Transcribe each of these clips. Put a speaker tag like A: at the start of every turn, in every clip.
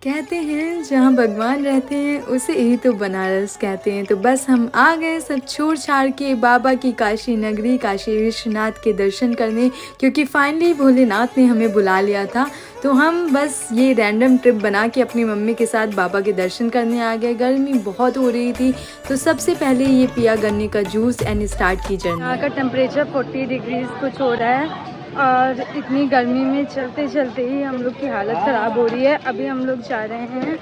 A: कहते हैं जहाँ भगवान रहते हैं उसे ही तो बनारस कहते हैं। तो बस हम आ गए सब छोड़ छाड़ के बाबा की काशी नगरी काशी विश्वनाथ के दर्शन करने, क्योंकि फाइनली भोलेनाथ ने हमें बुला लिया था। तो हम बस ये रैंडम ट्रिप बना के अपनी मम्मी के साथ बाबा के दर्शन करने आ गए। गर्मी बहुत हो रही थी, तो सबसे पहले ये पिया गन्ने का जूस एंड स्टार्ट की जर्नी। यहाँ का टेम्परेचर 40 डिग्रीज कुछ हो रहा है और इतनी गर्मी में चलते चलते ही हम लोग की हालत ख़राब हो रही है। अभी हम लोग जा रहे हैं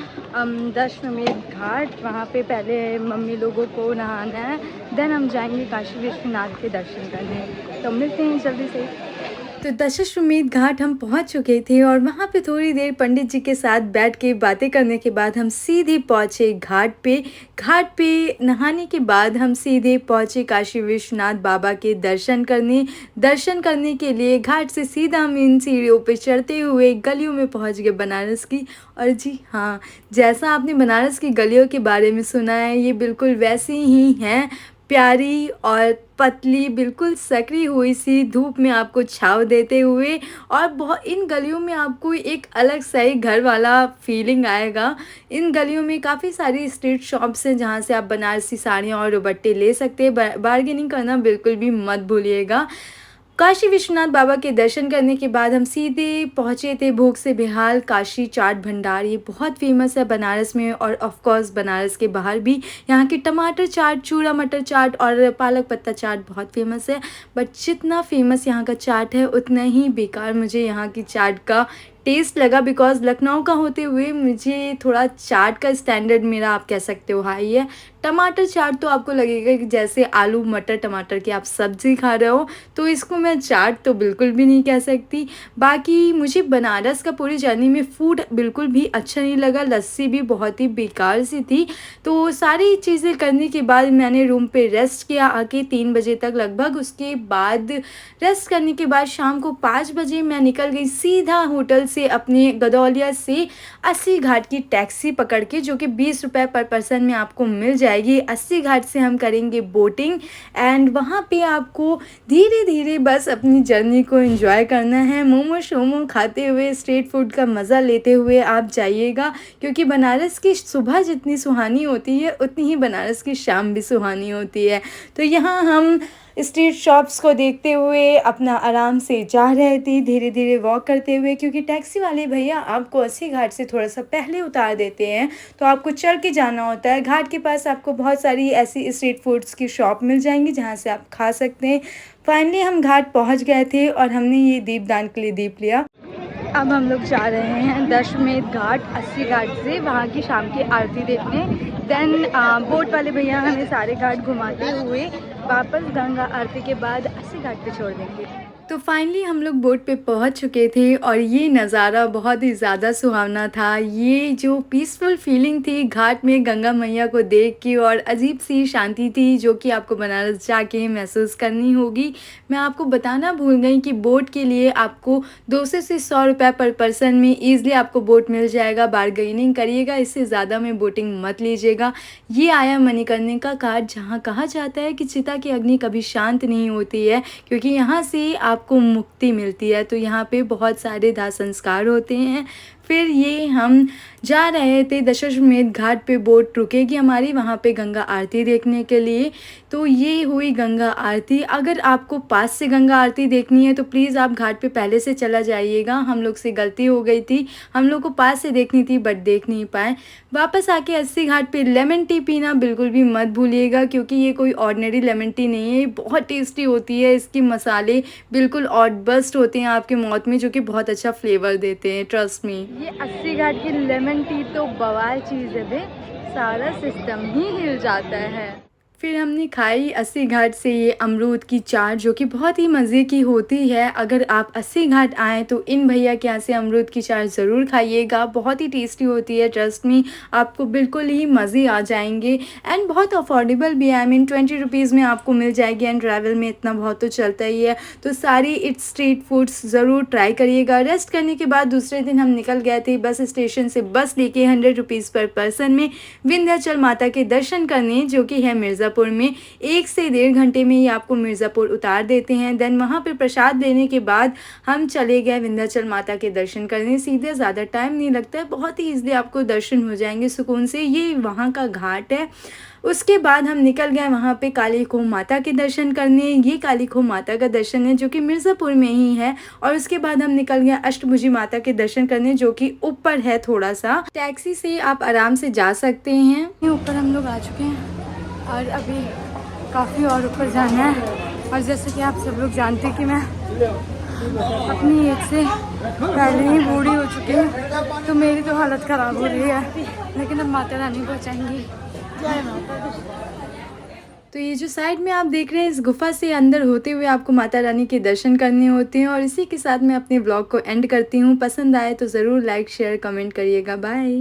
A: दशाश्वमेध घाट। वहाँ पे पहले मम्मी लोगों को नहाना है, देन हम जाएंगे काशी विश्वनाथ के दर्शन करने। तो मिलते हैं जल्दी से। तो दशाश्वमेध घाट हम पहुंच चुके थे और वहां पे थोड़ी देर पंडित जी के साथ बैठ के बातें करने के बाद हम सीधे पहुंचे घाट पे। घाट पे नहाने के बाद हम सीधे पहुंचे काशी विश्वनाथ बाबा के दर्शन करने के लिए घाट से सीधा हम इन सीढ़ियों पे चढ़ते हुए गलियों में पहुंच गए बनारस की। और जी हाँ, जैसा आपने बनारस की गलियों के बारे में सुना है, ये बिल्कुल वैसी ही हैं, प्यारी और पतली, बिल्कुल सकरी हुई सी धूप में आपको छाँव देते हुए। और बहुत इन गलियों में आपको एक अलग सा ही घर वाला फीलिंग आएगा। इन गलियों में काफ़ी सारी स्ट्रीट शॉप्स हैं जहाँ से आप बनारसी साड़ियाँ और दुपट्टे ले सकते हैं। बार्गेनिंग करना बिल्कुल भी मत भूलिएगा। काशी विश्वनाथ बाबा के दर्शन करने के बाद हम सीधे पहुँचे थे भोग से बेहाल काशी चाट भंडार। ये बहुत फेमस है बनारस में और ऑफ कोर्स बनारस के बाहर भी। यहाँ की टमाटर चाट, चूड़ा मटर चाट और पालक पत्ता चाट बहुत फेमस है। बट जितना फेमस यहाँ का चाट है उतना ही बेकार मुझे यहाँ की चाट का टेस्ट लगा, बिकॉज़ लखनऊ का होते हुए मुझे थोड़ा चाट का स्टैंडर्ड मेरा आप कह सकते हो हाई है। टमाटर चाट तो आपको लगेगा कि जैसे आलू मटर टमाटर की आप सब्ज़ी खा रहे हो, तो इसको मैं चाट तो बिल्कुल भी नहीं कह सकती। बाकी मुझे बनारस का पूरी जर्नी में फ़ूड बिल्कुल भी अच्छा नहीं लगा। लस्सी भी बहुत ही बेकार सी थी। तो सारी चीज़ें करने के बाद मैंने रूम पे रेस्ट किया आके 3 बजे तक लगभग। उसके बाद रेस्ट करने के बाद शाम को 5 बजे मैं निकल गई सीधा होटल से अपने गदौलिया से 80 घाट की टैक्सी पकड़ के, जो कि 20 रुपये पर पर्सन में आपको मिल जाएगी। 80 घाट से हम करेंगे बोटिंग एंड वहाँ पे आपको धीरे धीरे बस अपनी जर्नी को एंजॉय करना है। मोमो शोमो खाते हुए स्ट्रीट फूड का मज़ा लेते हुए आप जाइएगा, क्योंकि बनारस की सुबह जितनी सुहानी होती है उतनी ही बनारस की शाम भी सुहानी होती है। तो यहाँ हम स्ट्रीट शॉप्स को देखते हुए अपना आराम से जा रहे थे, धीरे धीरे वॉक करते हुए, क्योंकि टैक्सी वाले भैया आपको 80 घाट से थोड़ा सा पहले उतार देते हैं, तो आपको चल के जाना होता है। घाट के पास आपको बहुत सारी ऐसी स्ट्रीट फूड्स की शॉप मिल जाएंगी जहाँ से आप खा सकते हैं। फाइनली हम घाट पहुँच गए थे और हमने ये दीपदान के लिए दीप लिया। अब हम लोग जा रहे हैं दशाश्वमेध घाट 80 घाट से वहाँ की शाम की आरती देखने। देन बोट वाले भैया हमें सारे घाट घुमाते हुए वापस गंगा आरती के बाद 80 घाट पे छोड़ देंगे। तो फाइनली हम लोग बोट पे पहुंच चुके थे और ये नज़ारा बहुत ही ज़्यादा सुहावना था। ये जो पीसफुल फीलिंग थी घाट में गंगा मैया को देख के, और अजीब सी शांति थी जो कि आपको बनारस जाके महसूस करनी होगी। मैं आपको बताना भूल गई कि बोट के लिए आपको 200 से 100 रुपये पर पर्सन में ईज़िली आपको बोट मिल जाएगा। बार्गेनिंग करिएगा, इससे ज़्यादा में बोटिंग मत लीजिएगा। ये आया मणिकर्णिका घाट, जहाँ कहा जाता है कि चिता की अग्नि कभी शांत नहीं होती है, क्योंकि यहाँ से आपको मुक्ति मिलती है। तो यहाँ पे बहुत सारे दाह संस्कार होते हैं। फिर ये हम जा रहे थे दशाश्वमेध घाट पे, बोट रुकेगी हमारी वहाँ पे गंगा आरती देखने के लिए। तो ये हुई गंगा आरती। अगर आपको पास से गंगा आरती देखनी है तो प्लीज़ आप घाट पे पहले से चला जाइएगा। हम लोग से गलती हो गई थी, हम लोग को पास से देखनी थी बट देख नहीं पाए। वापस आके 80 घाट पे लेमन टी पीना बिल्कुल भी मत भूलिएगा, क्योंकि ये कोई ऑर्डिनरी लेमन टी नहीं है, ये बहुत टेस्टी होती है। इसके मसाले बिल्कुल ऑड बस्ट होते हैं आपके मौत में, जो कि बहुत अच्छा फ्लेवर देते हैं, ट्रस्ट मी। ये 80 घाट की लेमन टी तो बवाल चीज़ है बे, सारा सिस्टम ही हिल जाता है। फिर हमने खाई 80 घाट से ये अमरूद की चाट, जो कि बहुत ही मज़े की होती है। अगर आप 80 घाट आएँ तो इन भैया के यहाँ से अमरूद की चाट ज़रूर खाइएगा, बहुत ही टेस्टी होती है। ट्रस्ट मी, आपको बिल्कुल ही मज़े आ जाएंगे एंड बहुत अफोर्डेबल भी है। आई मीन 20 रुपीज़ में आपको मिल जाएगी एंड ट्रैवल में इतना बहुत तो चलता ही है। तो सारी इट्स स्ट्रीट फूड्स ज़रूर ट्राई करिएगा। रेस्ट करने के बाद दूसरे दिन हम निकल गए थे बस स्टेशन से बस लेके 100 रुपीज़ पर पर्सन में विंध्याचल माता के दर्शन करने, जो कि है मिर्ज़ापुर मिर्ज़ापुर में 1 से 1.5 घंटे में ही आपको मिर्ज़ापुर उतार देते हैं। देन वहाँ पे प्रसाद लेने के बाद हम चले गए विंध्याचल माता के दर्शन करने। सीधे ज़्यादा टाइम नहीं लगता है, बहुत ही ईज़िली आपको दर्शन हो जाएंगे सुकून से। ये वहाँ का घाट है। उसके बाद हम निकल गए वहाँ पे काली खोह माता के दर्शन करने। ये काली खोह माता का दर्शन है जो कि मिर्ज़ापुर में ही है। और उसके बाद हम निकल गए अष्टभुजी माता के दर्शन करने जो कि ऊपर है थोड़ा सा। टैक्सी से आप आराम से जा सकते हैं। ऊपर हम लोग आ चुके हैं और अभी काफ़ी और ऊपर जाना है। और जैसे कि आप सब लोग जानते हैं कि मैं अपनी एज से पहले ही बूढ़ी हो चुकी हूँ, तो मेरी तो हालत ख़राब हो रही है, लेकिन अब माता रानी पहुँचाएंगी। तो ये जो साइड में आप देख रहे हैं, इस गुफा से अंदर होते हुए आपको माता रानी के दर्शन करने होते हैं। और इसी के साथ मैं अपने ब्लॉग को एंड करती हूँ। पसंद आए तो ज़रूर लाइक शेयर कमेंट करिएगा। बाय।